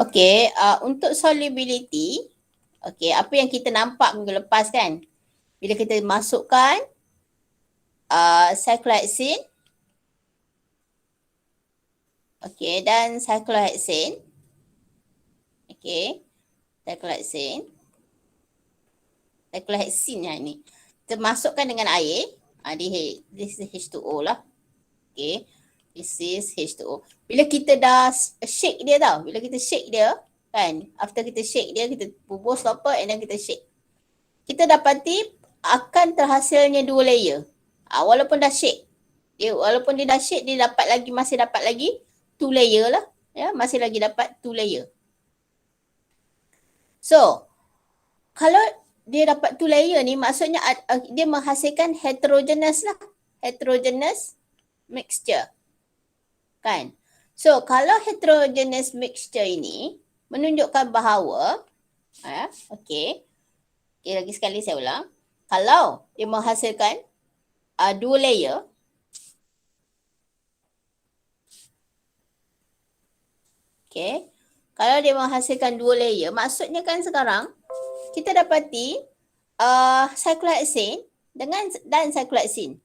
Okey, untuk solubility, okey, apa yang kita nampak minggu lepas kan, bila kita masukkan cyclohexene, okey, dan cyclohexane, okey, cyclohexane yang ni, kita masukkan dengan air, this is H2O lah, okey, this is H2O. Bila kita dah shake dia tau, bila kita shake dia, kan, after kita shake dia, kita bubuh stopper and then kita shake. Kita dapati akan terhasilnya 2 layer. Walaupun dah shake. Walaupun dia dah shake, dia masih dapat lagi 2 layer lah. Ya, masih lagi dapat 2 layer. So, kalau dia dapat 2 layer ni, maksudnya dia menghasilkan heterogeneous lah. Heterogeneous mixture. Kan? So, kalau heterogeneous mixture ini menunjukkan bahawa, okey, lagi sekali saya ulang. Kalau dia menghasilkan 2 layer, okey, kalau dia menghasilkan 2 layer, maksudnya kan sekarang kita dapati cyclohexane dan cyclohexane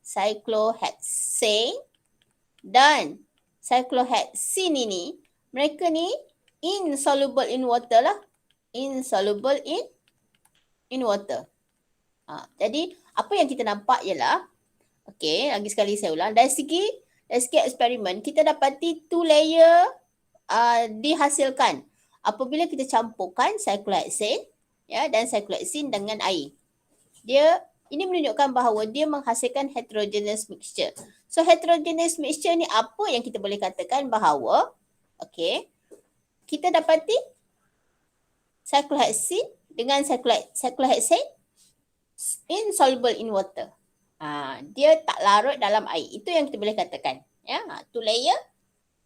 dan cyclohexene ini, mereka ni insoluble in water lah. Insoluble in water. Jadi apa yang kita nampak ialah, okey, lagi sekali saya ulang, dari segi eksperimen kita dapati 2 layer dihasilkan apabila kita campurkan cyclohexane, ya, dan cyclohexene dengan air. Ini menunjukkan bahawa dia menghasilkan heterogeneous mixture. So heterogeneous mixture ni apa yang kita boleh katakan bahawa, okey, kita dapati cyclohexene dengan cyclohexane insoluble in water. Dia tak larut dalam air. Itu yang kita boleh katakan. Ya, 2 layer.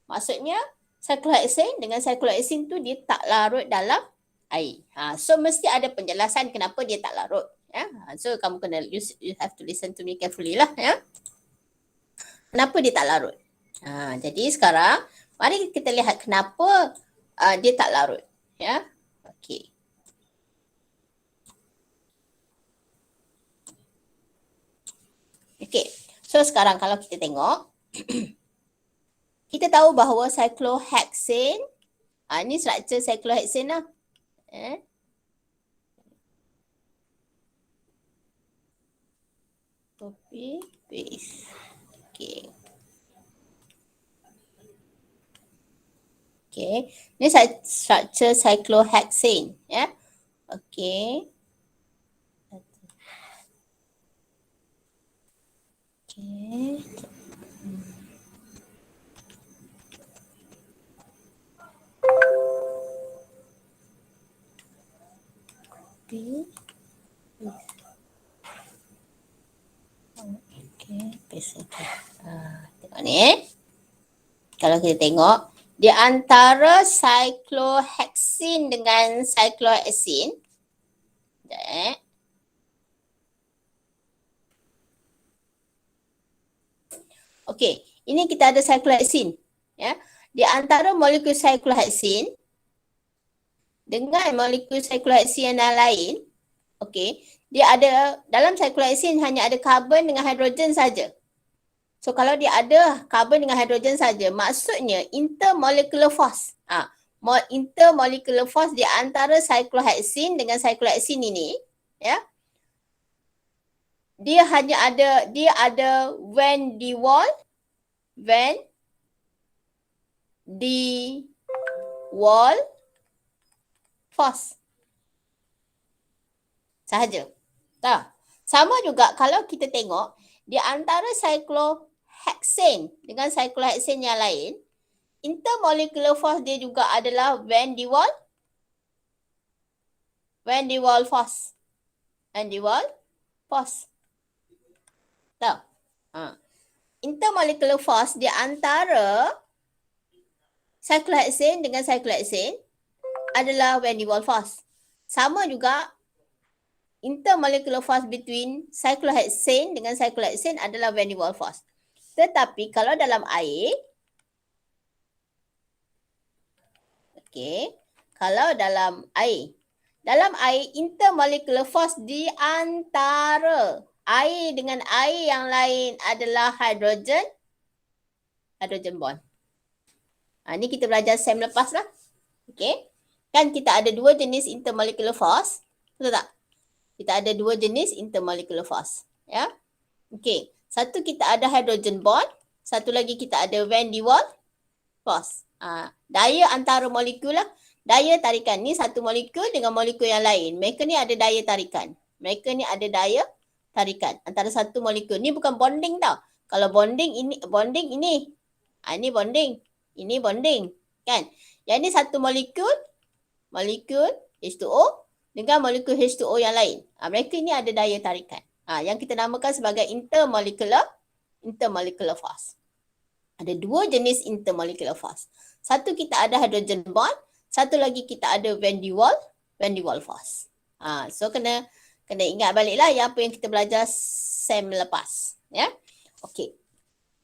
Maksudnya cyclohexane dengan cyclohexene tu dia tak larut dalam air. So mesti ada penjelasan kenapa dia tak larut. Ya, so kamu kena you have to listen to me carefully lah. Ya, kenapa dia tak larut? Jadi sekarang mari kita lihat kenapa dia tak larut. Ya, okey. Okey, so sekarang kalau kita tengok, kita tahu bahawa cyclohexane, ni struktur cyclohexane lah. Copy, paste. Okey. Okey, ni struktur cyclohexane, ya. Okey. Okey. Copy. Okey, paste. Tengok ni. Kalau kita tengok, di antara cyclohexene dengan cyclohexene, okey, ini kita ada cyclohexene, ya. Di antara molekul cyclohexene dengan molekul cyclohexene yang lain, okey, dia ada dalam cyclohexene hanya ada karbon dengan hidrogen saja. So kalau dia ada karbon dengan hidrogen saja, maksudnya intermolecular force. Intermolecular force di antara cyclohexene dengan cyclohexene ini, ya. Dia ada van der Waals force sahaja. Sama juga kalau kita tengok di antara cyclohexane dengan cyclohexane yang lain, intermolecular force dia juga adalah van der Waals force. Van der Waals force. Intermolecular force di antara cyclohexane dengan cyclohexane adalah van der Waals force. Sama juga intermolecular force between cyclohexane dengan cyclohexane adalah van der Waals force. Tetapi kalau dalam air, okey, Kalau dalam air. Dalam air, intermolecular force di antara air dengan air yang lain adalah hydrogen bond. Ni kita belajar sem lepas lah. Okay. Kan kita ada dua jenis intermolecular force. Betul tak? Kita ada dua jenis intermolecular force. Ya. Okay. Satu kita ada hydrogen bond. Satu lagi kita ada van der Waals force. Daya antara molekul lah. Daya tarikan ni satu molekul dengan molekul yang lain. Mereka ni ada daya tarikan. Mereka ni ada daya tarikan antara satu molekul. Ni bukan bonding tau. Kalau bonding ini. Ini bonding. Ini bonding. Kan? Yang ni satu molekul H2O dengan molekul H2O yang lain. Mereka ni ada daya tarikan. Yang kita namakan sebagai intermolecular force. Ada dua jenis intermolecular force. Satu kita ada hydrogen bond, satu lagi kita ada van der Waals force. So kena ingat baliklah apa yang kita belajar sem lepas, ya. Okey.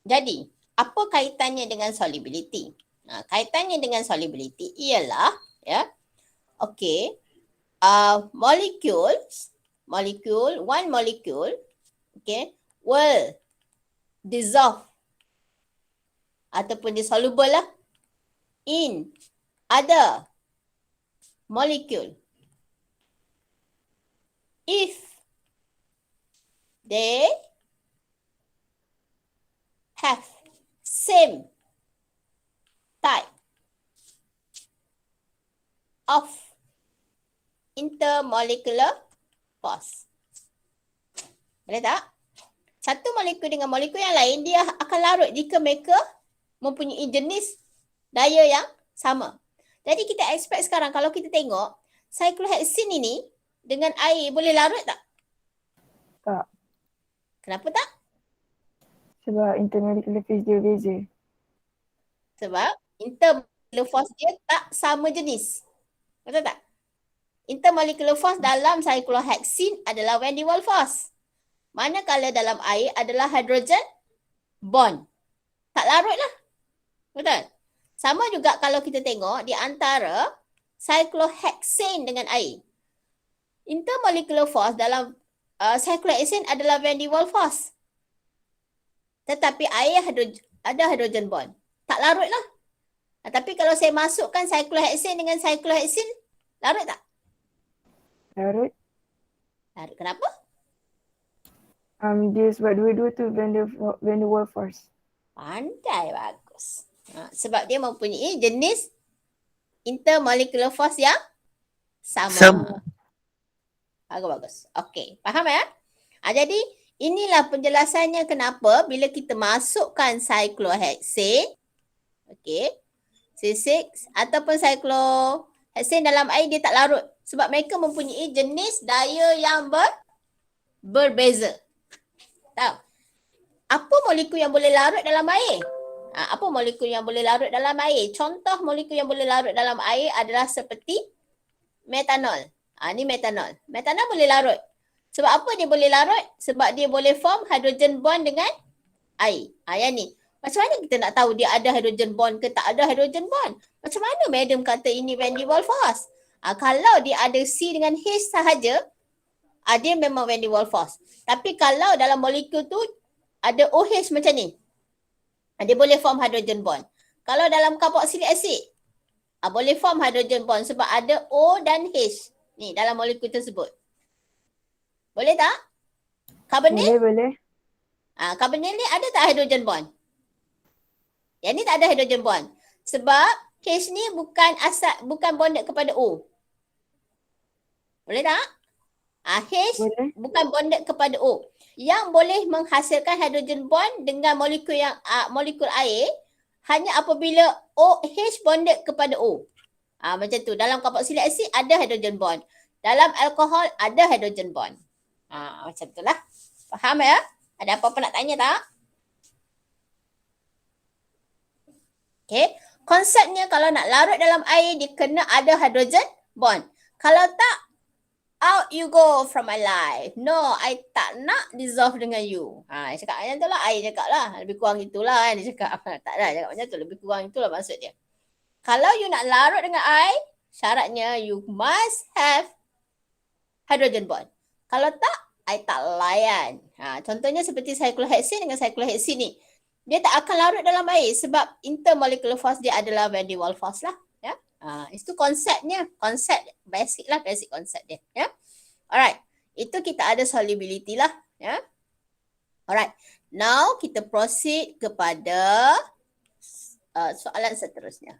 Jadi, apa kaitannya dengan solubility? Kaitannya dengan solubility ialah, ya. Okey. One molecule, okay, will dissolve ataupun disoluble lah in other molecule if they have same type of intermolecular force. Boleh tak? Satu molekul dengan molekul yang lain dia akan larut jika mereka mempunyai jenis daya yang sama. Jadi kita expect sekarang kalau kita tengok cyclohexene ini dengan air boleh larut tak? Tak. Kenapa tak? Sebab intermolecular phase dia beza. Sebab intermolecular force dia tak sama jenis. Betul tak? Intermolecular force dalam cyclohexene adalah van der Waals force. Manakala dalam air adalah hydrogen bond. Tak larut lah. Betul? Sama juga kalau kita tengok di antara cyclohexane dengan air. Intermolecular force dalam cyclohexane adalah van der Waals force. Tetapi air ada hydrogen bond. Tak larut lah. Tapi kalau saya masukkan cyclohexane dengan cyclohexane, larut tak? Larut. Larut. Kenapa? Dia sebab dua-dua tu van der Waals force. Pandai, bagus. Sebab dia mempunyai jenis intermolecular force yang sama. Bagus. Okey, faham ya? Jadi inilah penjelasannya kenapa bila kita masukkan cyclohexane, okey, C6 ataupun cyclohexane dalam air dia tak larut. Sebab mereka mempunyai jenis daya yang berbeza. Tahu? Apa molekul yang boleh larut dalam air? Apa molekul yang boleh larut dalam air? Contoh molekul yang boleh larut dalam air adalah seperti metanol. Ni metanol. Metanol boleh larut. Sebab apa dia boleh larut? Sebab dia boleh form hydrogen bond dengan air. Yang ni. Macam mana kita nak tahu dia ada hydrogen bond ke tak ada hydrogen bond? Macam mana madam kata ini van der Waals force? Kalau dia ada C dengan H sahaja, dia memang van der Waals force. Tapi kalau dalam molekul tu ada OH macam ni, dia boleh form hydrogen bond. Kalau dalam carboxylic acid, boleh form hydrogen bond sebab ada O dan H ni dalam molekul tersebut. Boleh tak? Carbonyl? Boleh. Carbonyl ni ada tak hydrogen bond? Yang ni tak ada hydrogen bond. Sebab H ni bukan bonded kepada O. Boleh tak? H Boleh. bukan bonded kepada O. Yang boleh menghasilkan hydrogen bond dengan molekul air hanya apabila OH bonded kepada O. Macam tu. Dalam carboxylic acid ada hydrogen bond. Dalam alkohol ada hydrogen bond. Macam tu lah. Faham ya? Ada apa-apa nak tanya tak? Okay. Konsepnya kalau nak larut dalam air, dia kena ada hydrogen bond. Kalau tak, out you go from my life. No, I tak nak dissolve dengan you. Dia cakap macam tu lah. I cakap lah. Lebih kurang itulah kan dia cakap. Tak lah cakap macam tu. Lebih kurang itulah maksud dia. Kalau you nak larut dengan I, Syaratnya you must have hydrogen bond. Kalau tak, I tak layan. Contohnya seperti cyclohexane dengan cyclohexene ni. Dia tak akan larut dalam air sebab intermolecular force dia adalah van der Waals force lah. Ya. Itu konsepnya. Konsep basic lah, basic konsep dia. Ya. Alright. Itu kita ada solubility lah. Ya. Alright. Now kita proceed kepada soalan seterusnya.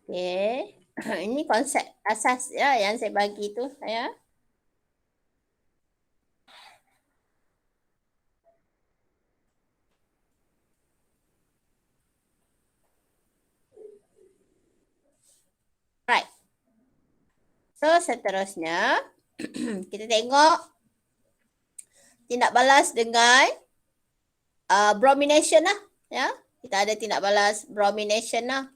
Okey. Ini konsep asas ya yang saya bagi tu saya. Right. So seterusnya kita tengok tindak balas dengan bromination lah ya. Kita ada tindak balas bromination lah.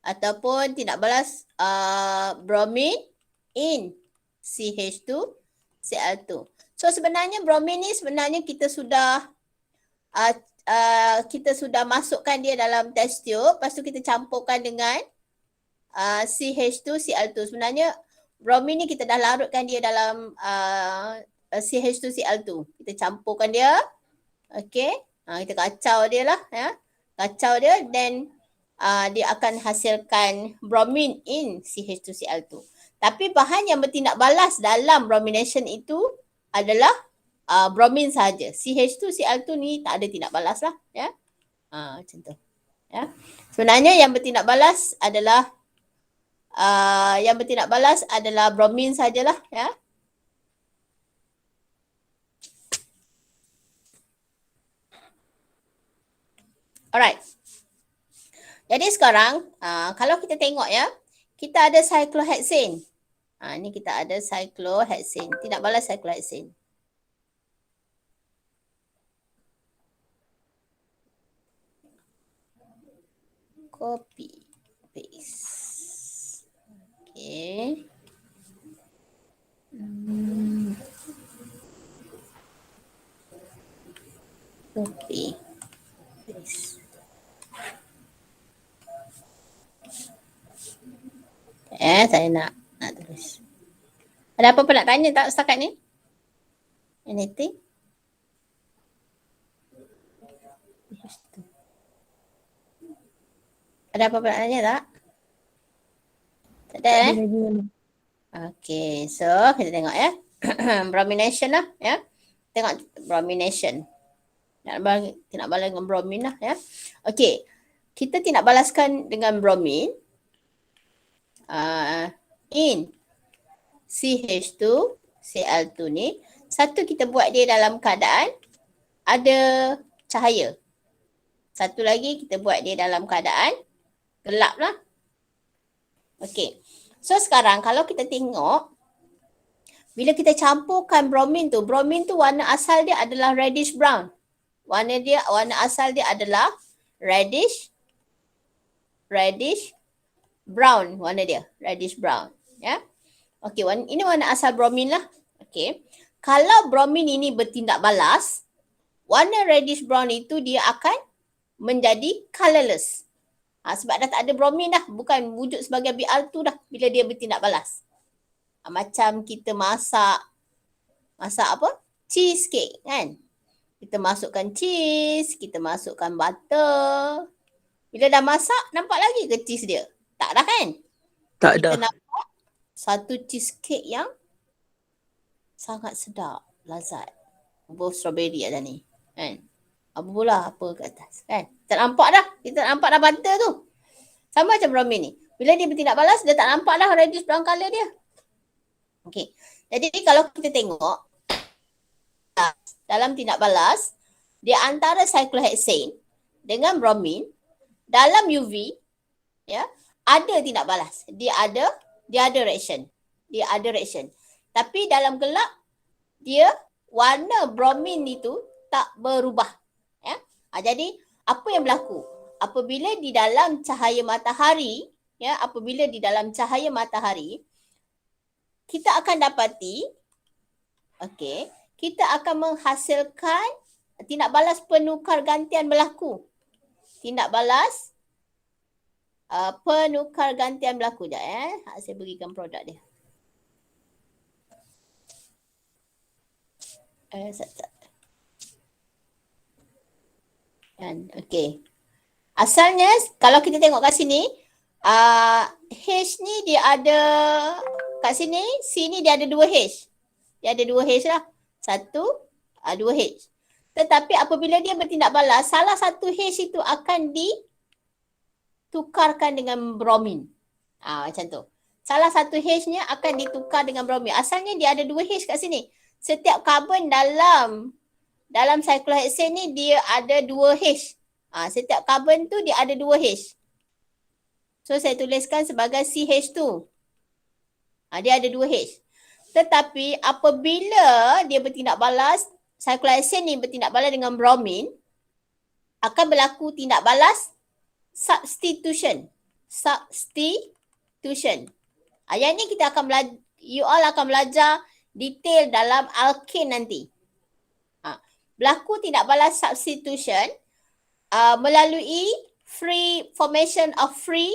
Ataupun tindak balas bromine in CH2 Cl2. So sebenarnya bromine ni sebenarnya kita sudah masukkan dia dalam test tube, lepas tu kita campurkan dengan CH2 Cl2. Sebenarnya bromine ni kita dah larutkan dia dalam CH2 Cl2. Kita campurkan dia. Okey. Kita kacau dia lah ya. Kacau dia then dia akan hasilkan bromine in CH2 Cl2. Tapi bahan yang bertindak balas dalam bromination itu adalah bromine saja. CH2 Cl2 ni tak ada tindak balas lah ya. Macam tu. Ya. Sebenarnya yang bertindak balas adalah bromine sajalah ya. Alright. Jadi sekarang kalau kita tengok ya, kita ada cyclohexane. Ni kita ada cyclohexane. Tindak balas cyclohexane. Copy, paste. Okay. Copy, paste. Saya nak tulis. Ada apa-apa nak tanya tak setakat ni? Anything? Ada apa-apa nak tanya tak? Tak ada Okay, so kita tengok ya. Bromination lah ya. Tengok bromination. Nak balas dengan bromine lah ya. Okay, kita tindak balaskan dengan bromine. In CH2 Cl2 ni, satu kita buat dia dalam keadaan ada cahaya. Satu lagi kita buat dia dalam keadaan gelap lah. Okey. So sekarang kalau kita tengok, bila kita campurkan bromine tu warna asal dia adalah reddish brown. Warna asal dia adalah reddish brown warna dia, reddish brown ya. Okey, ini warna asal bromine lah. Okey. Kalau bromine ini bertindak balas, warna reddish brown itu dia akan menjadi colourless. Sebab dah tak ada bromine dah, bukan wujud sebagai Br2 dah bila dia bertindak balas. Macam kita masak apa? Cheesecake kan. Kita masukkan cheese, kita masukkan butter. Bila dah masak, nampak lagi ke cheese dia? Tak dah kan? Tak kita ada. nampak satu cheesecake yang sangat sedap, lazat. Buah strawberry ada ni kan. Apa pula apa kat atas kan. Tak nampak dah. Kita tak nampak dah butter tu. Sama macam bromine ni. Bila dia bertindak balas, dia tak nampak dah reddish brown colour dia. Okey. Jadi kalau kita tengok dalam tindak balas, dia antara cyclohexane dengan bromine dalam UV ya, ada tindak balas. Dia ada reaction. Tapi dalam gelap dia warna bromine itu tak berubah ya. Jadi apa yang berlaku? Apabila di dalam cahaya matahari kita akan dapati, okey, kita akan menghasilkan tindak balas penukar gantian berlaku. Tindak balas penukar gantian berlaku. Sekejap saya berikan produk dia. Okey. Asalnya kalau kita tengok kat sini, H ni dia ada kat sini, C ni dia ada 2 H. Dia ada 2 H lah. 1, 2 H. Tetapi apabila dia bertindak balas, salah satu H itu akan ditukarkan dengan bromin. Macam tu. Salah satu H-nya akan ditukar dengan bromin. Asalnya dia ada 2 H kat sini. Setiap karbon dalam cyclohexane ni dia ada 2 H. Setiap karbon tu dia ada 2 H. So saya tuliskan sebagai CH2. Dia ada 2 H. Tetapi apabila dia bertindak balas, cyclohexane ni bertindak balas dengan bromin, akan berlaku tindak balas substitution. Yang ni kita akan belajar, you all akan belajar detail dalam alkane nanti. Berlaku tindak balas substitution melalui formation of free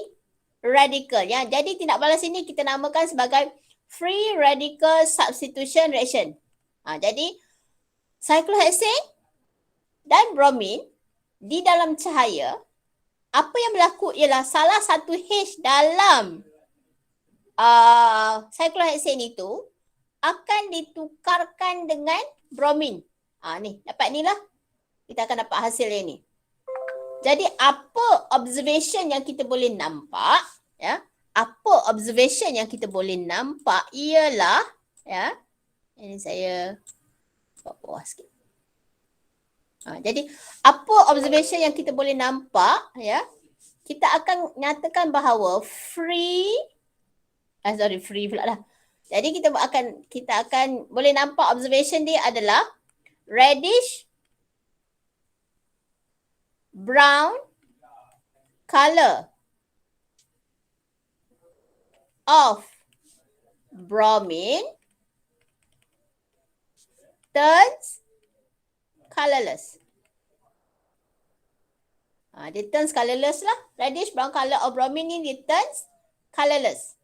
radical. Jadi tindak balas ini kita namakan sebagai free radical substitution reaction. Jadi cyclohexane dan bromin di dalam cahaya, apa yang berlaku ialah salah satu H dalam cyclohexane itu akan ditukarkan dengan bromin. Ni, dapat ni lah. Kita akan dapat hasil yang ni. Jadi apa observation yang kita boleh nampak, apa observation yang kita boleh nampak ialah, ini saya buat bawah sikit. Jadi apa observation yang kita boleh nampak, kita akan nyatakan bahawa free pula dah. Jadi kita akan boleh nampak observation dia adalah reddish brown color of bromine turns colorless. Dia turns colorless lah. Reddish brown color of bromine ni dia turns colorless.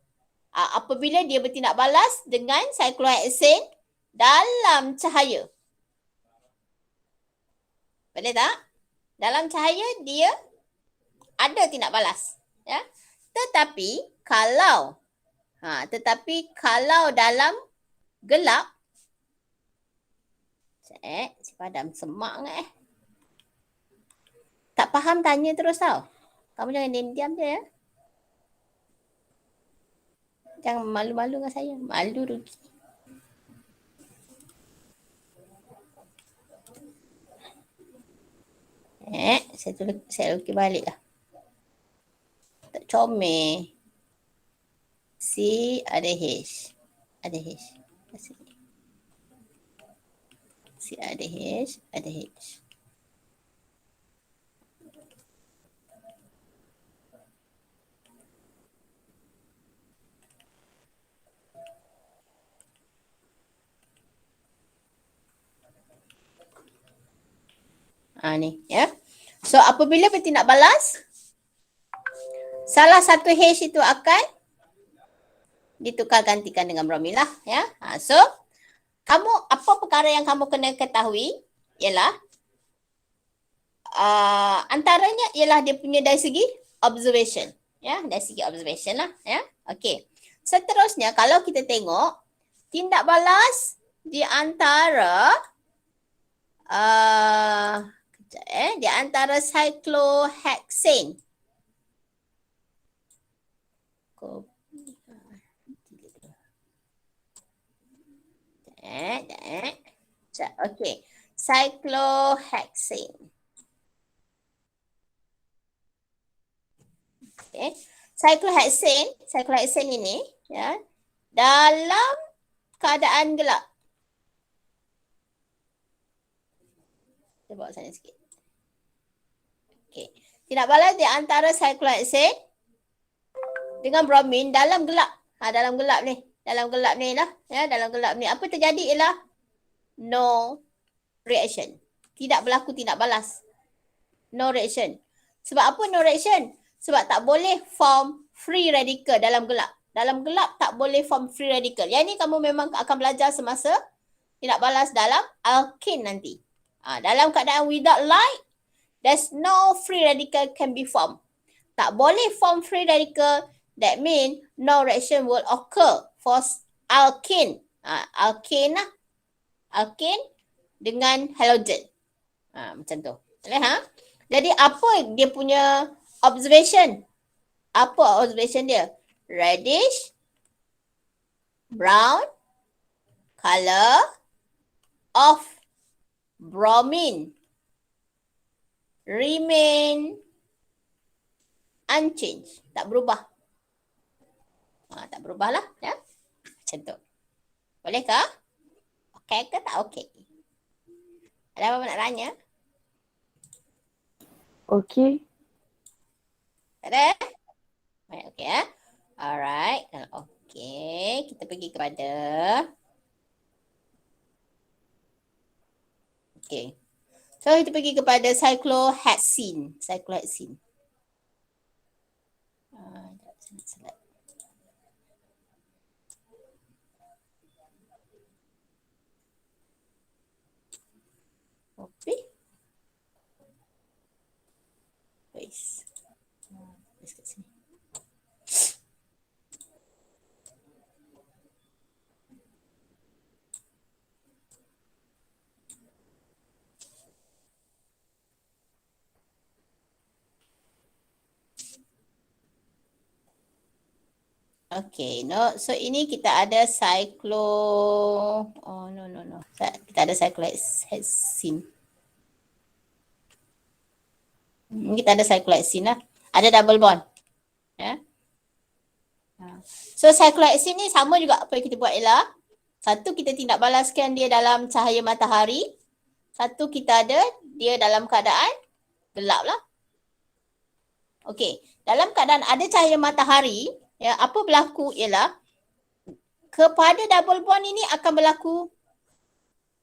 Apabila dia bertindak balas dengan cyclohexane dalam cahaya. Boleh tak? Dalam cahaya dia ada tindak balas. Tetapi kalau dalam gelap, saya padam semak kan tak faham tanya terus tau. Kamu jangan diam-diam je Jangan malu-malu dengan saya. Malu rugi. Saya lukis balik lah. Tak comel. C ada H. Ada H. C ada H. Ada H. Ni ya. So apabila bertindak balas, salah satu H itu akan ditukar gantikan dengan bromin lah ya. So apa perkara yang kamu kena ketahui ialah antaranya ialah dia punya dari segi observation ya, dari segi observation lah ya. Okey. Seterusnya kalau kita tengok tindak balas di antara di antara cyclohexane. Okey. Cyclohexane. Okay. Cyclohexane ini ya, dalam keadaan gelap. Saya bawa sana sikit. Okey. Tindak balas di antara cyclohexane dengan bromin dalam gelap. Dalam gelap ni. dalam gelap ni lah. Ya, dalam gelap ni. Apa terjadi ialah no reaction. Tidak berlaku tindak balas. No reaction. Sebab apa no reaction? Sebab tak boleh form free radical dalam gelap. Dalam gelap tak boleh form free radical. Yang ni kamu memang akan belajar semasa tindak balas dalam alkane nanti. Dalam keadaan without light, there's no free radical can be formed. Tak boleh form free radical, that mean no reaction will occur for alkane. Alkane lah. Alkane dengan halogen. Macam tu. Boleh Jadi apa dia punya observation? Apa observation dia? Reddish, brown, color of bromine remain unchanged. Tak berubah. Tak berubah lah. Ya? Macam tu. Bolehkah? Okey ke tak okey? Ada apa nak tanya? Okey. Tak ada? Okey Alright. Kalau okey, kita pergi kepada okey. So kita pergi kepada cyclohexene. Cyclohexene. Select. Copy. Paste. Paste kat sini. Okay, no. So ini kita ada no. Kita ada cyclohexene. Kita ada cyclohexene lah. Ada double bond. Ya. So cyclohexene ni sama juga apa yang kita buat ialah satu kita tindak balaskan dia dalam cahaya matahari. Satu kita ada dia dalam keadaan gelap lah. Okey, dalam keadaan ada cahaya matahari, ya, apa berlaku ialah kepada double bond ini akan berlaku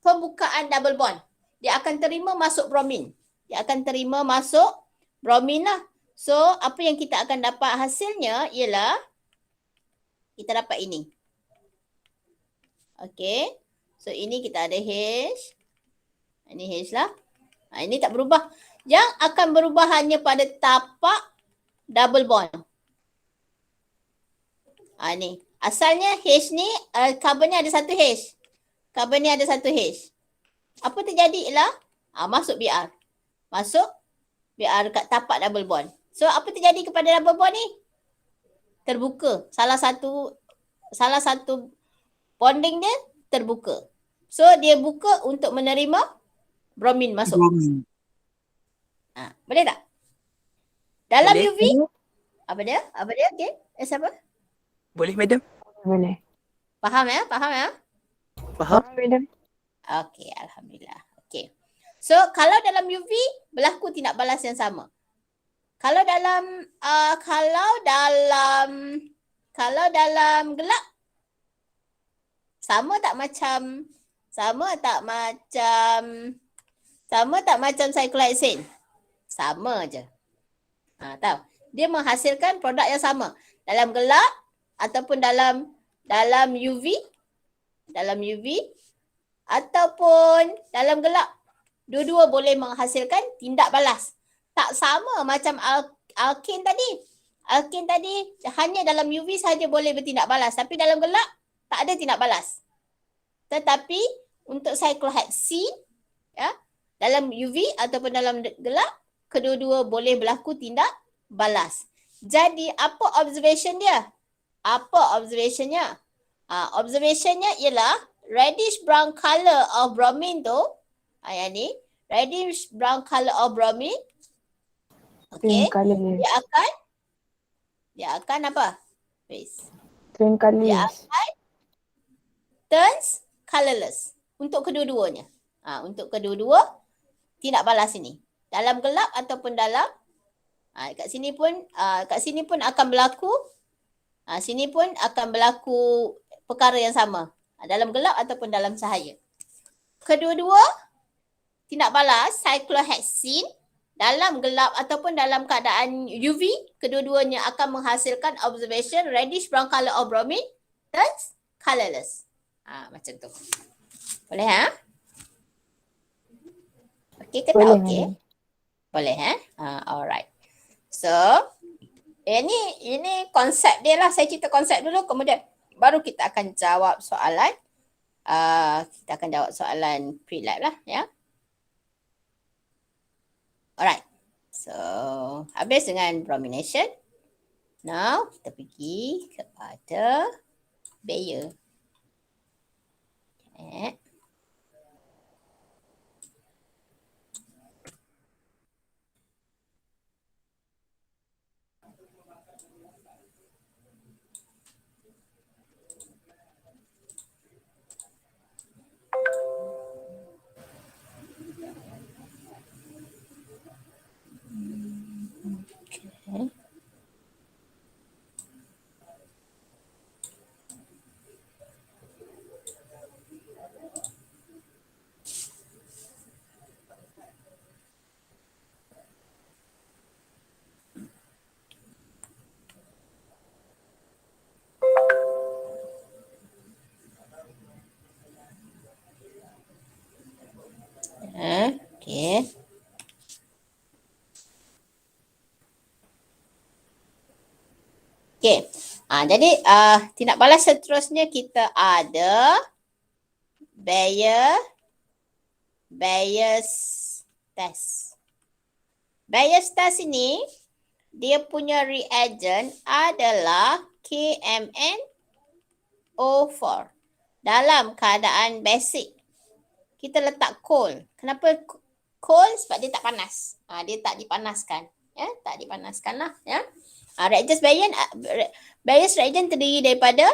pembukaan double bond. Dia akan terima masuk bromin. Dia akan terima masuk bromin lah. So, apa yang kita akan dapat hasilnya ialah kita dapat ini. Okey. So, ini kita ada H. Ini H lah. Ini tak berubah. Yang akan berubah hanya pada tapak double bond. Ni. Asalnya H ni, carbon ni ada satu H. Carbon ni ada satu H. Apa terjadi ialah, masuk BR. Masuk BR dekat tapak double bond. So, apa terjadi kepada double bond ni? Terbuka. Salah satu bonding dia terbuka. So, dia buka untuk menerima bromin masuk. Boleh tak? Dalam Boleh. UV, apa dia? Okey. Siapa? Boleh, madam? Boleh. Faham ya? Faham? Madam. Okey, alhamdulillah. Okey. So, kalau dalam UV berlaku tindak balas yang sama. Kalau dalam gelap sama tak macam cyclohexane? Sama je. Tahu. Dia menghasilkan produk yang sama. Dalam gelap ataupun dalam UV, ataupun dalam gelap. Dua-dua boleh menghasilkan tindak balas. Tak sama macam alkane tadi. Alkane tadi hanya dalam UV sahaja boleh bertindak balas. Tapi dalam gelap tak ada tindak balas. Tetapi untuk cyclohexene, ya, dalam UV ataupun dalam gelap, kedua-dua boleh berlaku tindak balas. Jadi apa observation dia? Observationnya ialah reddish brown color of bromine tu. Yang ni, reddish brown color of bromine. Okey. Dia akan apa? Twin colorless. Dia akan turns colorless untuk kedua-duanya. Untuk kedua-dua tindak balas ini. Dalam gelap ataupun dalam kat sini pun akan berlaku perkara yang sama. Dalam gelap ataupun dalam cahaya. Kedua-dua tindak balas cyclohexene dalam gelap ataupun dalam keadaan UV, kedua-duanya akan menghasilkan observation reddish brown color of bromine turns colorless. Macam tu. Boleh Okey ke tak Boleh, okey? Madam. Boleh alright. So, ini konsep dia lah. Saya cerita konsep dulu, kemudian baru kita akan jawab soalan. Kita akan jawab soalan pre-lab lah ya. Alright. So, habis dengan bromination. Now, kita pergi kepada Bayer. Okay. Okay. Okay. Jadi tindak balas seterusnya kita ada Bayer's test. Bayer's test ini dia punya reagent adalah KMnO4. Dalam keadaan basic kita letak coal. Kenapa coal? Sebab dia tak panas. Dia tak dipanaskan. Ya, tak dipanaskan lah. Ya. Bayer's reagent terdiri daripada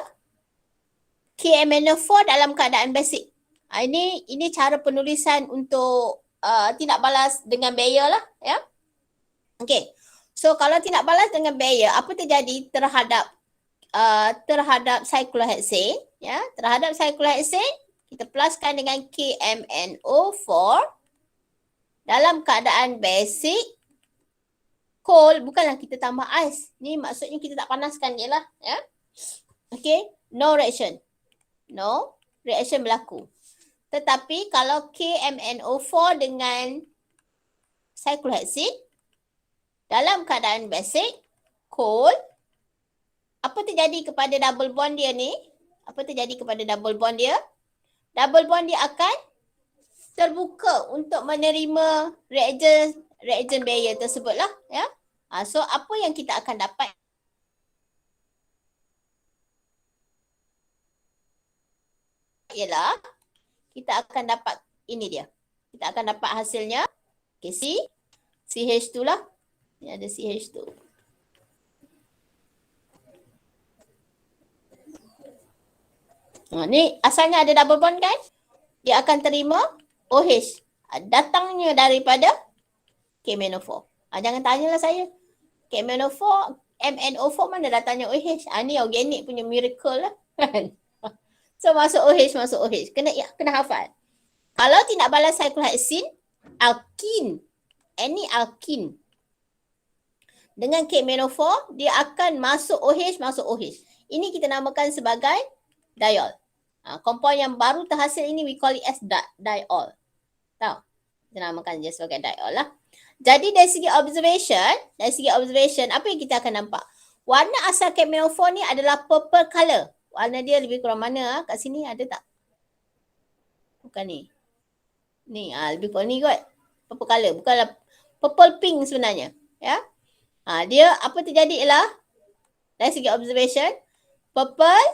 KMnO4 dalam keadaan basic. Ini cara penulisan untuk tindak balas dengan Bayer lah. Ya. Okay. So kalau tindak balas dengan Bayer, apa terjadi terhadap cyclohexane? Ya, terhadap cyclohexane kita pluskan dengan KMnO4 dalam keadaan basic. Coal bukanlah kita tambah ais. Ni maksudnya kita tak panaskan je lah. Ya. Okay. No reaction. No reaction berlaku. Tetapi kalau KMnO4 dengan cyclohexane dalam keadaan basic, coal, apa terjadi kepada double bond dia ni? Apa terjadi kepada double bond dia? Double bond dia akan terbuka untuk menerima reagent Bayer tersebut lah. Ya. So, apa yang kita akan dapat? Ialah, kita akan dapat ini dia. Kita akan dapat hasilnya. Okay, CH2 lah. Ni ada CH2. Ni asalnya ada double bond kan? Dia akan terima OH. Datangnya daripada KMnO4. Jangan tanyalah saya. KMnO4, MnO4 mana datangnya OH? Ni organik punya miracle lah. So masuk OH. Kena hafal. Kalau tindak balas cyclohexene, alkene. Any alkene dengan KMnO4, dia akan masuk OH. Ini kita namakan sebagai diol. Compound yang baru terhasil ini we call it as diol. Tahu? Kita namakan dia sebagai diol lah. Jadi dari segi observation, apa yang kita akan nampak? Warna asal KMnO4 ni adalah purple color. Warna dia lebih kurang mana? Kat sini ada tak? Bukan ni. Ni lebih kurang ni kot. Purple color. Bukanlah purple pink sebenarnya. Ya. Dia apa terjadi ialah dari segi observation, purple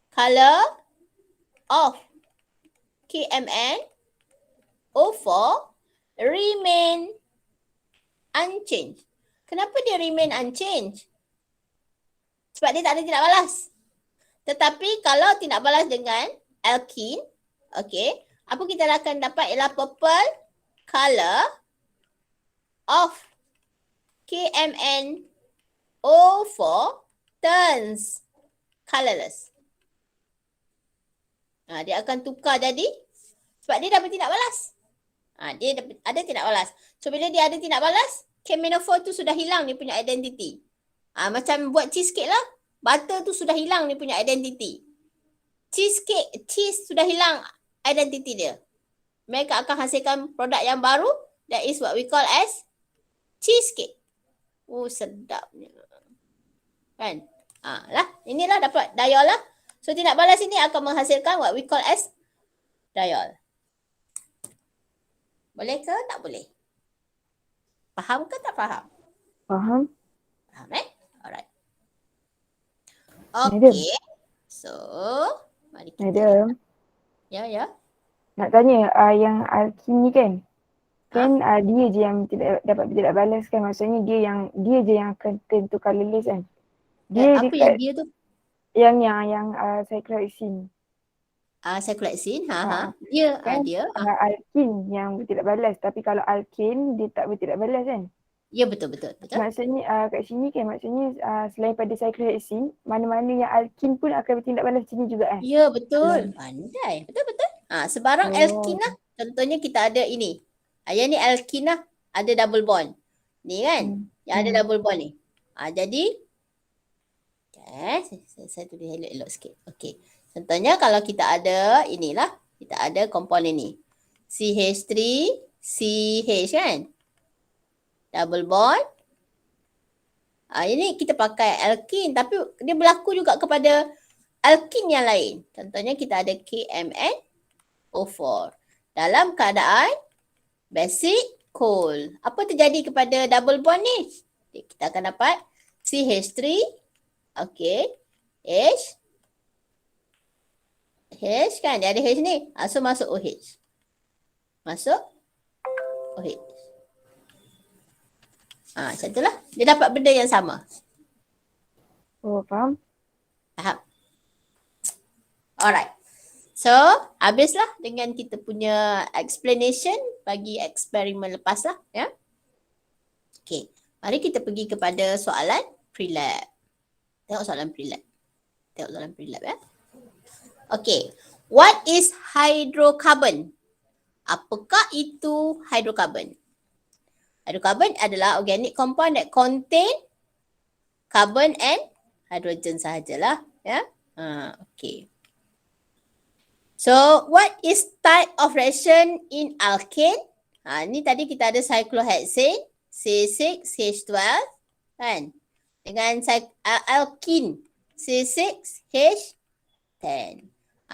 color of KMnO4 remain unchanged. Kenapa dia remain unchanged? Sebab dia tak ada tindak balas. Tetapi kalau tindak balas dengan alkene, okay, apa kita akan dapat ialah purple color of KMnO4 turns colorless. Dia akan tukar jadi sebab dia dah bertindak balas. Dia ada tindak balas. So bila dia ada tindak balas, K-4 tu sudah hilang dia punya identiti. Macam buat cheesecake lah. Butter tu sudah hilang dia punya identiti. Cheese sudah hilang identiti dia. Mereka akan hasilkan produk yang baru. That is what we call as cheesecake. Sedapnya. Kan? Lah. Inilah dapat diol lah. So tindak balas ini akan menghasilkan what we call as diol. Boleh ke? Tak boleh. Faham ke tak faham? Faham? Faham Alright. Madam. Okay. So, mari kita. Madam, Ya. nak tanya yang alkin ni kan? Kan dia je yang tidak dapat tidak balas kan? Maksudnya dia je yang akan turn to colorless kan? Dia Apa yang dia tu? yang cyclohexene. Cyclohexene. Kan? Dia. Alkin yang bertindak balas. Tapi kalau alkane dia tak bertindak balas kan? Ya, betul. Maksudnya kat sini kan maksudnya selain pada cyclohexene, mana-mana yang alkin pun akan bertindak balas sini juga kan? Ya, betul. Pandai. Betul. Sebarang alkin lah. Contohnya kita ada ini. Yang ni alkin lah. Ada double bond. Ni kan? Yang ada double bond ni. Jadi, saya tulis elok-elok sikit. Okey. Contohnya kalau kita ada inilah. Kita ada komponen ni. CH3, CH kan? Double bond. Ini kita pakai alkin. Tapi dia berlaku juga kepada alkin yang lain. Contohnya kita ada KMnO4. Dalam keadaan basic coal. Apa terjadi kepada double bond ni? Kita akan dapat CH3. Okay. H kan? Dia ada H ni. So masuk OH. Masuk OH. Macam itulah. Dia dapat benda yang sama. Faham? Faham. Alright. So, habislah dengan kita punya explanation bagi eksperimen lepas lah. Ya. Okay. Mari kita pergi kepada soalan pre-lab. Tengok soalan pre-lab ya. Okay. What is hydrocarbon? Apakah itu hydrocarbon? Hydrocarbon adalah organic compound that contain carbon and hydrogen sahajalah. Ya. Okay. So, what is type of reaction in alkane? Ni tadi kita ada cyclohexane, C6H12 kan? Dengan alkene, C6H10.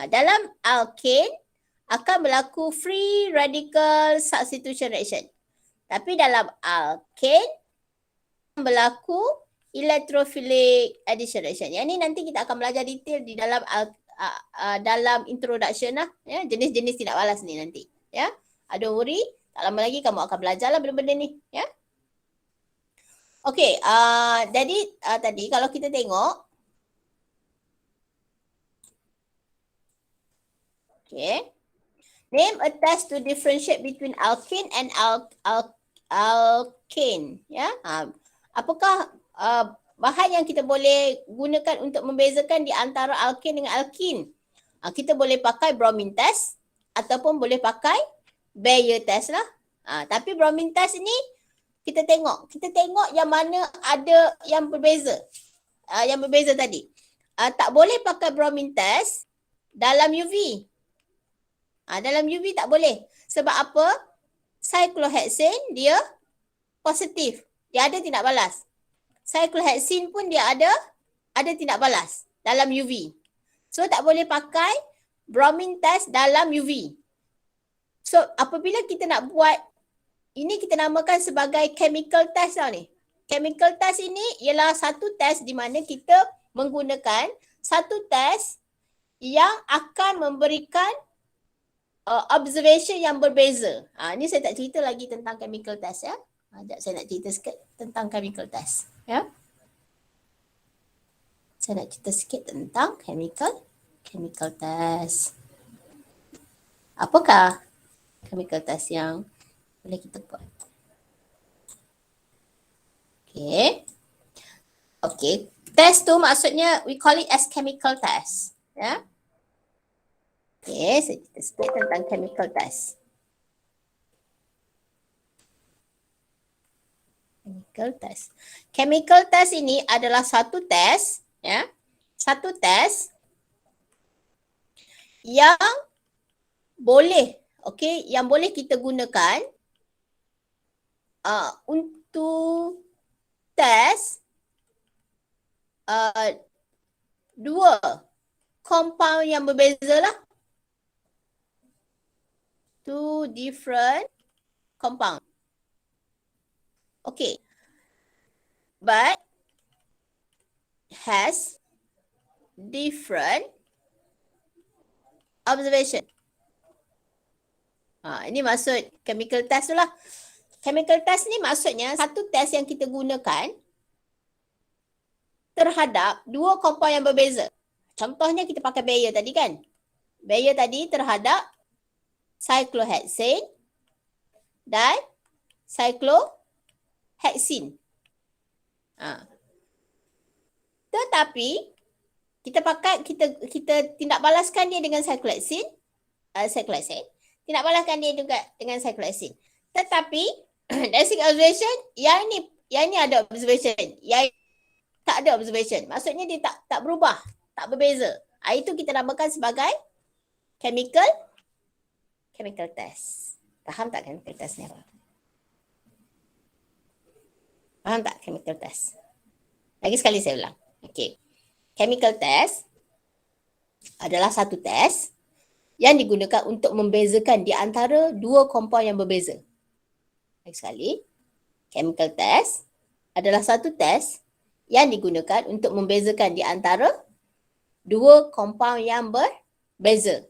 Dalam alkane akan berlaku free radical substitution reaction. Tapi dalam alkane berlaku electrophilic addition reaction. Yang ni nanti kita akan belajar detail di dalam dalam introduction lah. Ya, jenis-jenis tindak balas ni nanti. Ya, don't worry. Tak lama lagi kamu akan belajar lah benda-benda ni. Ya. Okay, jadi tadi kalau kita tengok. Okay. Name a test to differentiate between alkene and alkane. Ya. Apakah bahan yang kita boleh gunakan untuk membezakan di antara alkane dengan alkene? Kita boleh pakai bromine test ataupun boleh pakai Bayer test lah. Tapi bromine test ni kita tengok yang mana ada yang berbeza. Yang berbeza tadi. Tak boleh pakai bromine test dalam UV. Dalam UV tak boleh. Sebab apa? Cyclohexane dia positif. Dia ada tindak balas. Cyclohexene pun dia ada tindak balas dalam UV. So tak boleh pakai bromine test dalam UV. So apabila kita nak buat, ini kita namakan sebagai chemical test tau ni. Chemical test ini ialah satu test di mana kita menggunakan satu test yang akan memberikan observation yang berbeza. Ni saya tak cerita lagi tentang chemical test ya. Sekejap saya nak cerita sikit tentang chemical test. Ya. Saya nak cerita sikit tentang chemical test. Apakah chemical test yang boleh kita buat? Okay. Test tu maksudnya we call it as chemical test. Ya. Okay, so kita sebut tentang chemical test. Chemical test. Chemical test ini adalah satu test, ya. Satu test yang boleh, okay, yang boleh kita gunakan untuk test dua compound yang berbeza lah. Two different compound. Okay. But has different observation. Ini maksud chemical test tu lah. Chemical test ni maksudnya satu test yang kita gunakan terhadap dua compound yang berbeza. Contohnya kita pakai Bayer tadi kan. Bayer tadi terhadap cyclohexane dan cyclohexene. Tetapi kita tindak balaskan dia dengan cyclohexane, tindak balaskan dia juga dengan cyclohexane. Tetapi dari segi observation, yang ini ada observation, yang tak ada observation. Maksudnya dia tak berubah, tak berbeza. Itu kita namakan sebagai chemical test. Faham tak chemical test ni apa? Faham tak chemical test? Lagi sekali saya ulang. Okay. Chemical test adalah satu test yang digunakan untuk membezakan di antara dua compound yang berbeza. Lagi sekali. Chemical test adalah satu test yang digunakan untuk membezakan di antara dua compound yang berbeza.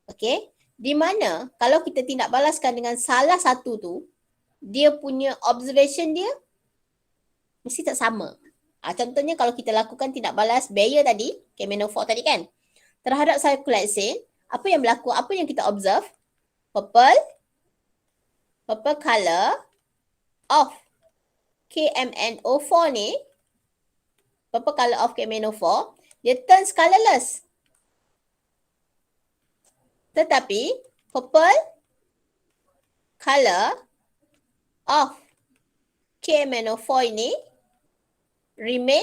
Okay. Di mana kalau kita tindak balaskan dengan salah satu tu, dia punya observation dia mesti tak sama. Contohnya kalau kita lakukan tindak balas Bayer tadi, KMnO4 tadi kan, terhadap cyclohexane, apa yang berlaku, apa yang kita observe? Purple color of KMnO4 ni, purple color of KMnO4, dia turns colorless. Tetapi purple color of KMnO4 ini remain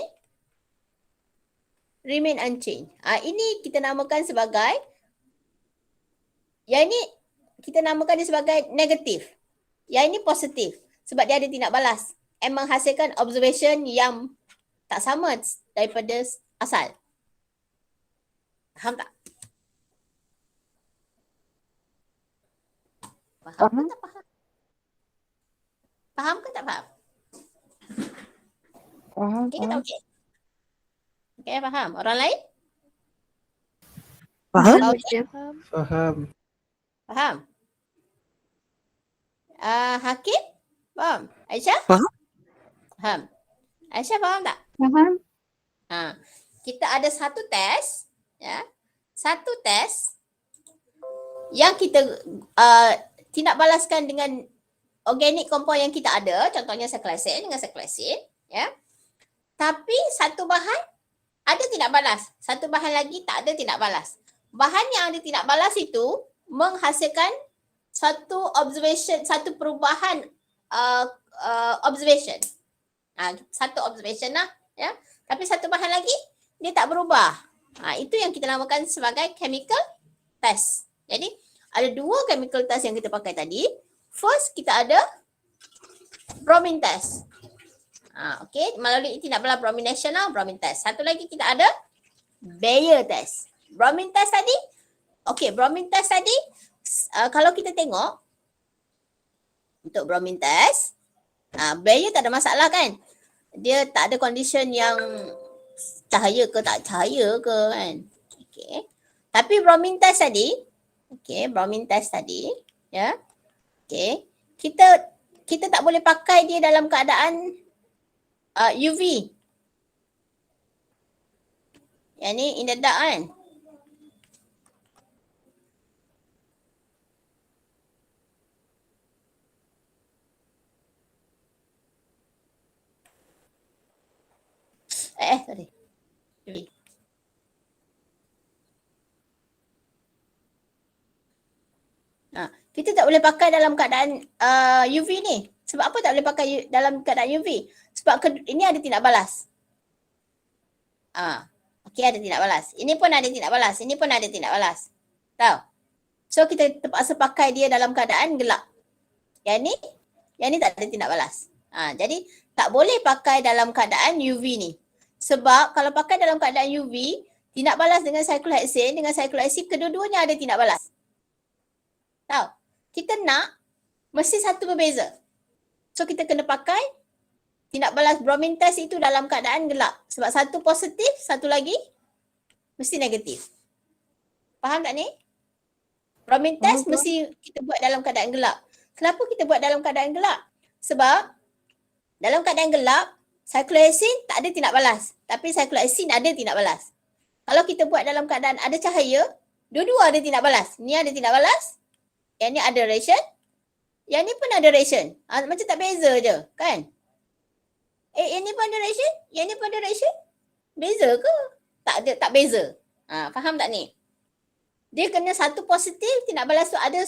unchanged. Ini kita namakan sebagai, yang ini kita namakan dia sebagai negatif. Yang ini positif sebab dia ada tindak balas and menghasilkan observation yang tak sama daripada asal. Faham tak? Faham ke tak faham? Faham ke tak faham? Faham. Okey ke tak okey? Okey, faham. Orang lain? Faham? Okey. Faham. Faham? Hakim? Faham? Aisyah? Faham. Faham. Aisyah faham tak? Faham. Kita ada satu test, ya. Satu test yang kita tindak balaskan dengan organic compound yang kita ada, contohnya cyclohexane dengan cyclohexane, ya. Tapi satu bahan ada tindak balas, satu bahan lagi tak ada tindak balas. Bahan yang ada tindak balas itu menghasilkan satu observation, satu perubahan observation. Satu observation lah, ya. Tapi satu bahan lagi dia tak berubah. Itu yang kita namakan sebagai chemical test. Jadi ada dua chemical test yang kita pakai tadi. First kita ada bromine test. Okay, melalui tindak balas bromination lah, bromine test. Satu lagi kita ada Bayer test. Bromine test tadi, okay, bromine test tadi, kalau kita tengok untuk bromine test, Bayer tak ada masalah kan? Dia tak ada condition yang cahaya ke tak cahaya ke kan? Okay. Tapi bromine test tadi, okay, bromine test tadi, ya, okay, kita tak boleh pakai dia dalam keadaan UV. Yang ni in the dark kan? Sorry. boleh pakai dalam keadaan UV ni? Sebab apa tak boleh pakai dalam keadaan UV? Sebab ini ada tindak balas. Okey, ada tindak balas. Ini pun ada tindak balas. Ini pun ada tindak balas. Tahu? So kita terpaksa pakai dia dalam keadaan gelap. Yang ni tak ada tindak balas. Jadi tak boleh pakai dalam keadaan UV ni. Sebab kalau pakai dalam keadaan UV, tindak balas dengan cyclohexane dengan cyclohexene kedua-duanya ada tindak balas. Tahu? Kita nak mesti satu berbeza. So kita kena pakai tindak balas bromine test itu dalam keadaan gelap. Sebab satu positif, satu lagi mesti negatif. Faham tak ni? Bromine test mesti kita buat dalam keadaan gelap. Kenapa kita buat dalam keadaan gelap? Sebab dalam keadaan gelap, cyclohexane tak ada tindak balas. Tapi cyclohexene ada tindak balas. Kalau kita buat dalam keadaan ada cahaya, dua-dua ada tindak balas. Ni ada tindak balas, yang ni ada reaction, yang ni pun ada reaction. Macam tak beza je, kan? Yang ni pun ada reaction, yang ni pun ada reaction. Beza ke? Tak beza. Faham tak ni? Dia kena satu positif, tindak balas tu ada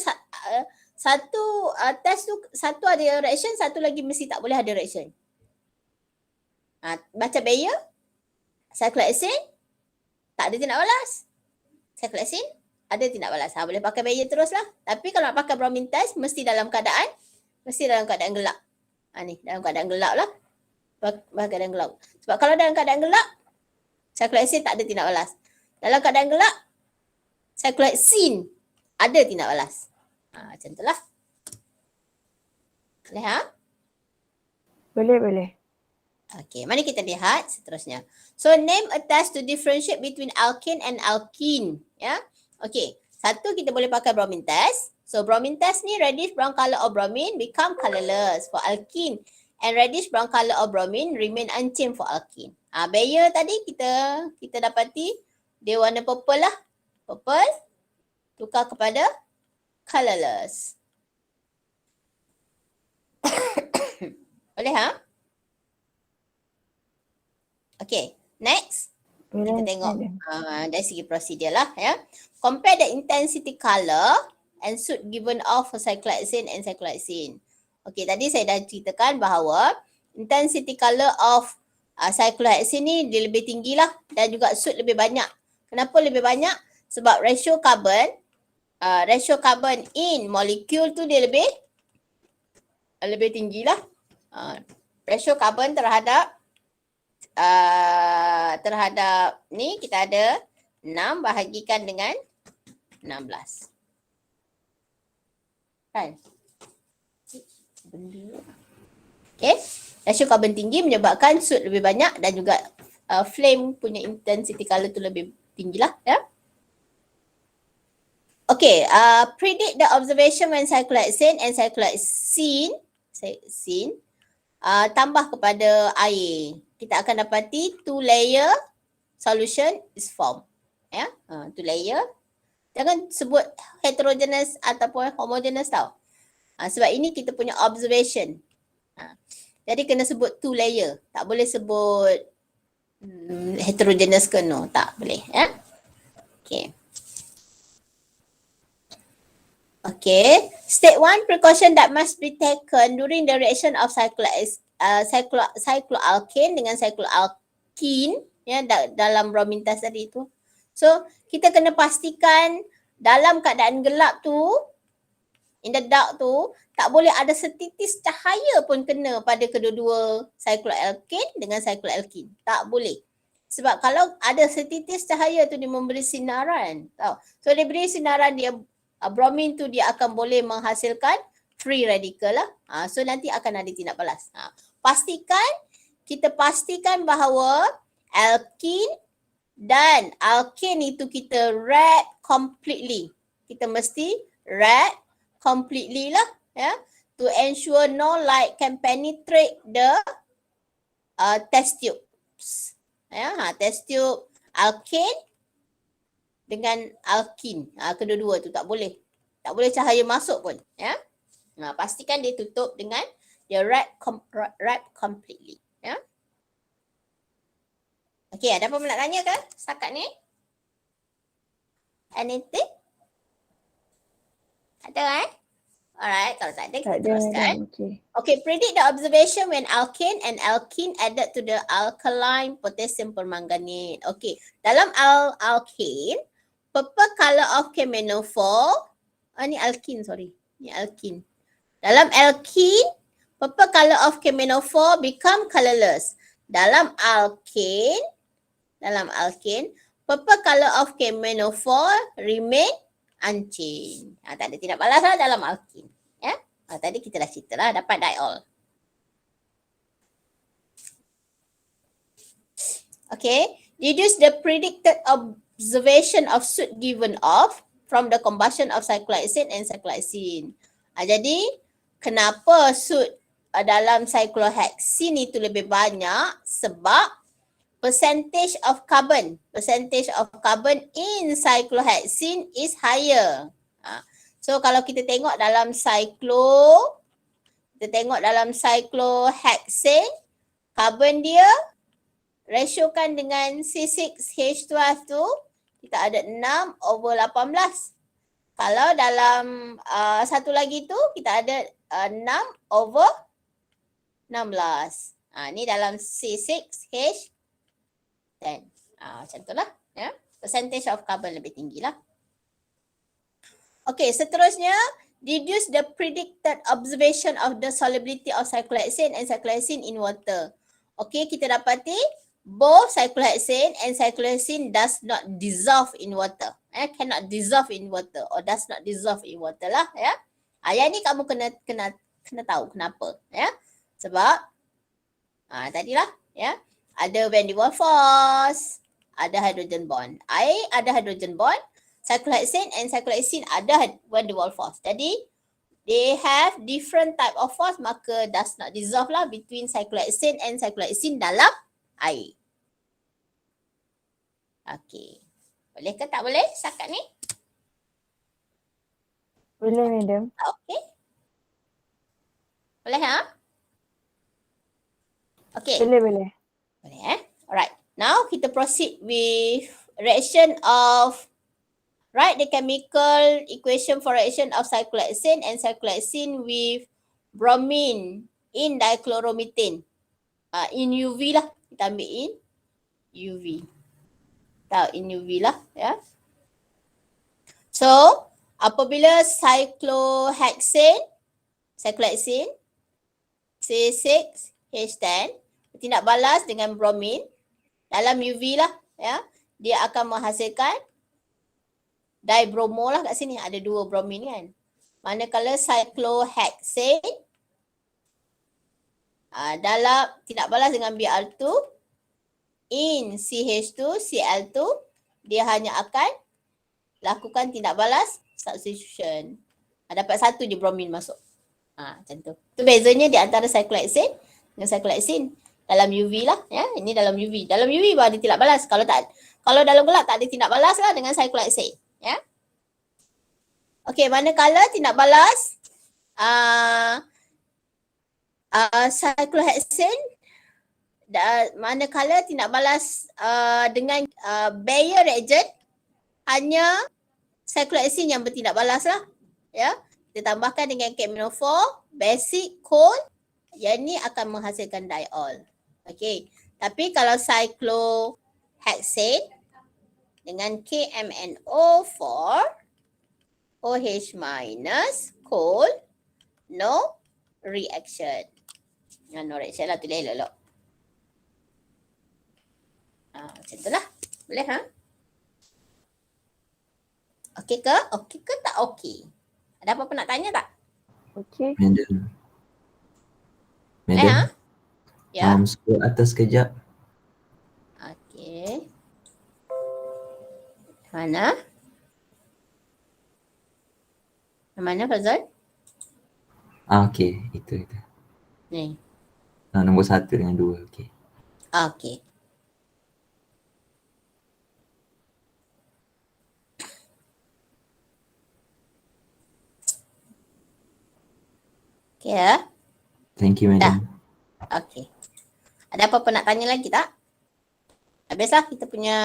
satu test tu, satu ada reaction, satu lagi mesti tak boleh ada reaction. Baca Bayer, cyclohexane, tak ada tindak balas. Cyclohexane, ada tindak balas. Boleh pakai Bayer terus lah. Tapi kalau nak pakai bromine test, mesti dalam keadaan gelap. Ni, dalam keadaan gelap lah. Keadaan gelap. Sebab kalau dalam keadaan gelap, cyclohexane tak ada tindak balas. Dalam keadaan gelap, cyclohexene ada tindak balas. Macam tu lah. Boleh Boleh. Okay, mari kita lihat seterusnya. So, name a test to differentiate between alkane and alkene. Ya. Okay, satu kita boleh pakai bromine test. So, bromine test ni reddish brown color of bromine become colorless for alkene. And reddish brown color of bromine remain unchanged for alkene. Bayer tadi kita dapati dia warna purple lah. Purple tukar kepada colorless. Boleh Okay, next. Kita tengok dari segi prosedur lah ya. Compare the intensity color and should given off for cyclohexane and cyclohexane. Okay, tadi saya dah ceritakan bahawa intensity color of cyclohexane ni dia lebih tinggi lah dan juga should lebih banyak. Kenapa lebih banyak? Sebab ratio carbon in molecule tu dia lebih tinggi lah. Ratio carbon terhadap ni kita ada 6 bahagikan dengan 16. Kan? Okay. Ratio carbon tinggi menyebabkan soot lebih banyak dan juga flame punya intensity color tu lebih tinggi lah. Ya? Okay. Predict the observation when cyclohexane and cyclohexene tambah kepada air. Kita akan dapati 2 layer solution is formed. Ya, 2 layer. Jangan sebut heterogeneous ataupun homogeneous tau. Sebab ini kita punya observation. Jadi kena sebut 2 layer. Tak boleh sebut heterogeneous ke no. Tak boleh. Ya. Okay. Okay. State 1 precaution that must be taken during the reaction of cycloalkane dengan cycloalkene ya dalam bromine test tadi tu. So kita kena pastikan dalam keadaan gelap tu, in the dark tu, tak boleh ada setitis cahaya pun kena pada kedua-dua cycloalkane dengan cycloalkene. Tak boleh. Sebab kalau ada setitis cahaya tu dia memberi sinaran. Tahu. So dia beri sinaran dia bromine tu dia akan boleh menghasilkan free radical lah. So nanti akan ada tindak balas. Kita pastikan bahawa alkene dan alkane itu kita wrap completely. Kita mesti wrap completely lah ya, to ensure no light can penetrate the test tubes. Ya, test tube alkane dengan alkene. Kedua-dua tu tak boleh. Tak boleh cahaya masuk pun ya. Pastikan dia tutup dengan dia wrap completely. Ya. Okey, ada apa nak tanya ke setakat ni? Anything? Ada Alright, kalau tak ada Tak kita ada teruskan. madam. Okay. Okay, predict the observation when alkane and alkene added to the alkaline potassium permanganate. Okay, dalam alkane, purple color of camenophore, ni alkene sorry, ni alkene. Dalam alkene, purple color of camenophore become colorless. Dalam alkane, purple color of camenophore remain unchanged. Tak ada tidak balas lah dalam alkene. Ya? Tadi kita dah cerita lah, dapat diol. Okay, deduce the predicted observation of soot given off from the combustion of cyclohexane and cyclohexene. Jadi, kenapa soot dalam cyclohexene itu lebih banyak? Sebab percentage of carbon in cyclohexene is higher. So kalau kita tengok dalam cyclohexane, carbon dia ratiokan dengan C6H12 tu, kita ada 6/18. Kalau dalam satu lagi tu, kita ada 6/16. Ni dalam C6H10. Macam tu lah. Ya? Percentage of carbon lebih tinggi lah. Okay, seterusnya, deduce the predicted observation of the solubility of cyclohexane and cyclohexene in water. Okay, kita dapati both cyclohexane and cyclohexene does not dissolve in water. Cannot dissolve in water or does not dissolve in water lah. Ya. Yang ni kamu kena tahu kenapa. Ya. Sebab tadilah ya, ada van der Waals force, ada hydrogen bond. Air ada hydrogen bond. Cyclohexane and cyclohexene ada van der Waals force. Jadi they have different type of force, maka does not dissolve lah between cyclohexane and cyclohexene dalam air. Okey. Boleh ke tak boleh setakat ni? Boleh madam. Okey. Boleh Okey. Boleh. Boleh Alright. Now kita proceed with reaction of, write the chemical equation for reaction of cyclohexane and cyclohexene with bromine in dichloromethane. In UV lah. Kita ambil in UV. In UV lah. Ya. So, apabila cyclohexane C6H10 bertindak balas dengan bromine dalam UV lah. Ya. Dia akan menghasilkan dibromo lah kat sini. Ada dua bromine kan. Manakala cyclohexane dalam tindak balas dengan Br2 in CH2, Cl2, dia hanya akan lakukan tindak balas substitution. Dapat satu je bromine masuk. Macam tu. Itu bezanya di antara cyclohexane dengan cyclohexene dalam UV lah. Ya. Ini dalam UV. Dalam UV baru dia tindak balas. Kalau dalam gelap tak ada tindak balas lah dengan cyclohexane. Ya. Okey, manakala tindak balas cyclohexane, manakala tindak balas dengan Bayer reagent, hanya cyclohexane yang bertindak balas lah. Ya. Kita tambahkan dengan camenophore, basic, coal, yang ni akan menghasilkan diol. Okey. Tapi kalau cyclohexane dengan KMNO4, OH minus, coal, no reaction. No reaction lah, tulis elok-elok. Macam tu lah. Boleh Okey ke? Okey ke tak okey? Ada apa-apa nak tanya tak? Okey. Madam. Madam. Ya. Scroll atas kejap. Okey. Mana? Mana Fazal? Okey. Itu. Ni. Nombor 1 dengan 2. Okey. Okey. Okey ya. Thank you, madam. Okey. Ada apa-apa nak tanya lagi tak? Habislah kita punya